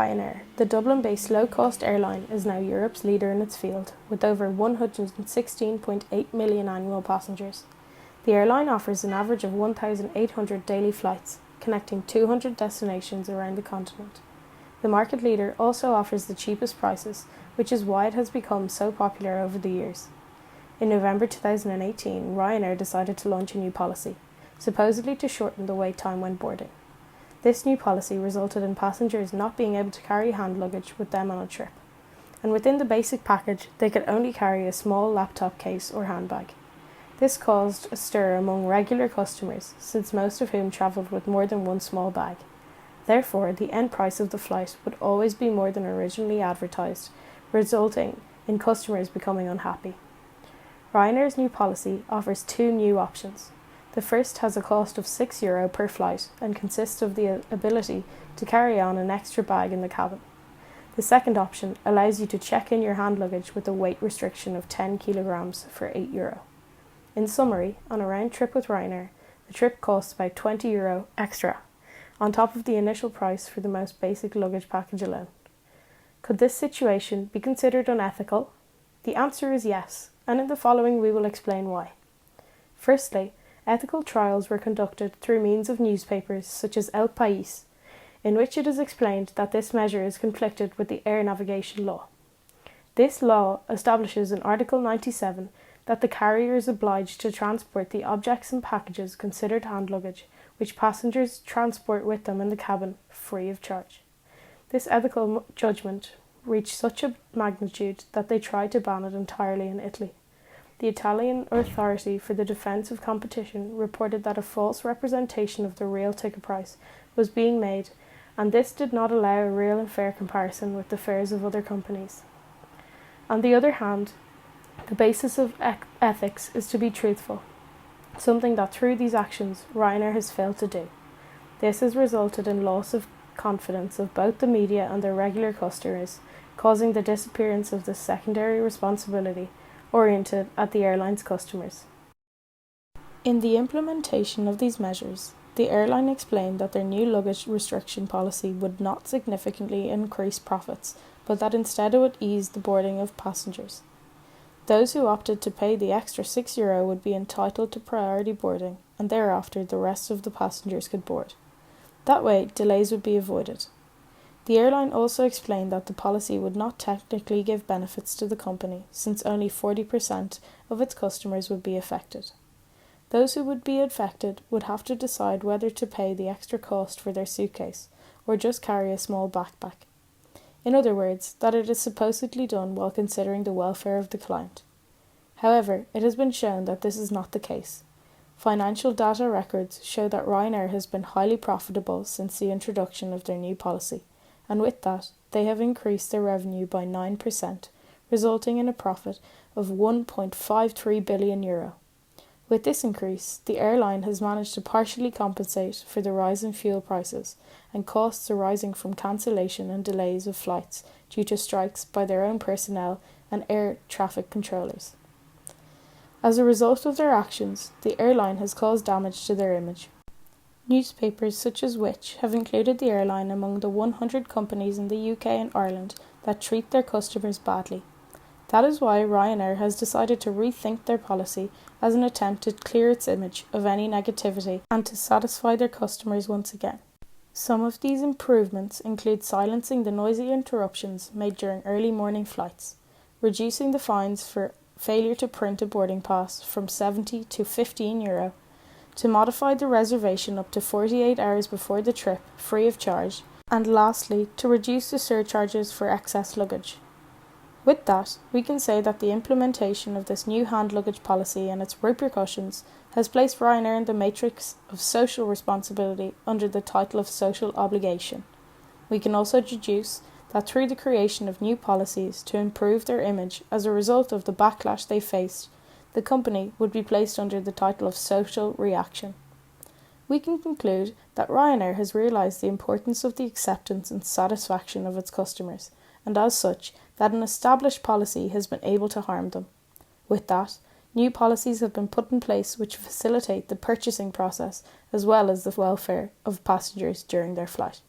Ryanair, the Dublin-based low-cost airline, is now Europe's leader in its field, with over 116.8 million annual passengers. The airline offers an average of 1,800 daily flights, connecting 200 destinations around the continent. The market leader also offers the cheapest prices, which is why it has become so popular over the years. In November 2018, Ryanair decided to launch a new policy, supposedly to shorten the wait time when boarding. This new policy resulted in passengers not being able to carry hand luggage with them on a trip, and within the basic package they could only carry a small laptop case or handbag. This caused a stir among regular customers, since most of whom travelled with more than one small bag. Therefore, the end price of the flight would always be more than originally advertised, resulting in customers becoming unhappy. Ryanair's new policy offers two new options. The first has a cost of €6 per flight and consists of the ability to carry on an extra bag in the cabin. The second option allows you to check in your hand luggage with a weight restriction of 10 kilograms for €8. In summary, on a round trip with Ryanair, the trip costs about €20 extra, on top of the initial price for the most basic luggage package alone. Could this situation be considered unethical? The answer is yes, and in the following we will explain why. Firstly, ethical trials were conducted through means of newspapers such as El País, in which it is explained that this measure is conflicted with the air navigation law. This law establishes in Article 97 that the carrier is obliged to transport the objects and packages considered hand luggage, which passengers transport with them in the cabin, free of charge. This ethical judgment reached such a magnitude that they tried to ban it entirely in Italy. The Italian Authority for the Defence of Competition reported that a false representation of the real ticket price was being made, and this did not allow a real and fair comparison with the fares of other companies. On the other hand, the basis of ethics is to be truthful, something that through these actions Ryanair has failed to do. This has resulted in loss of confidence of both the media and their regular customers, causing the disappearance of the secondary responsibility oriented at the airline's customers. In the implementation of these measures, the airline explained that their new luggage restriction policy would not significantly increase profits, but that instead it would ease the boarding of passengers. Those who opted to pay the extra €6 would be entitled to priority boarding, and thereafter the rest of the passengers could board. That way, delays would be avoided. The airline also explained that the policy would not technically give benefits to the company, since only 40% of its customers would be affected. Those who would be affected would have to decide whether to pay the extra cost for their suitcase, or just carry a small backpack. In other words, that it is supposedly done while considering the welfare of the client. However, it has been shown that this is not the case. Financial data records show that Ryanair has been highly profitable since the introduction of their new policy, and with that, they have increased their revenue by 9%, resulting in a profit of €1.53 billion. With this increase, the airline has managed to partially compensate for the rise in fuel prices and costs arising from cancellation and delays of flights due to strikes by their own personnel and air traffic controllers. As a result of their actions, the airline has caused damage to their image. Newspapers such as Which have included the airline among the 100 companies in the UK and Ireland that treat their customers badly. That is why Ryanair has decided to rethink their policy as an attempt to clear its image of any negativity and to satisfy their customers once again. Some of these improvements include silencing the noisy interruptions made during early morning flights, reducing the fines for failure to print a boarding pass from €70 to €15, to modify the reservation up to 48 hours before the trip, free of charge, and lastly, to reduce the surcharges for excess luggage. With that, we can say that the implementation of this new hand luggage policy and its repercussions has placed Ryanair in the matrix of social responsibility under the title of social obligation. We can also deduce that through the creation of new policies to improve their image as a result of the backlash they faced, the company would be placed under the title of social reaction. We can conclude that Ryanair has realised the importance of the acceptance and satisfaction of its customers, and as such, that an established policy has been able to harm them. With that, new policies have been put in place which facilitate the purchasing process as well as the welfare of passengers during their flight.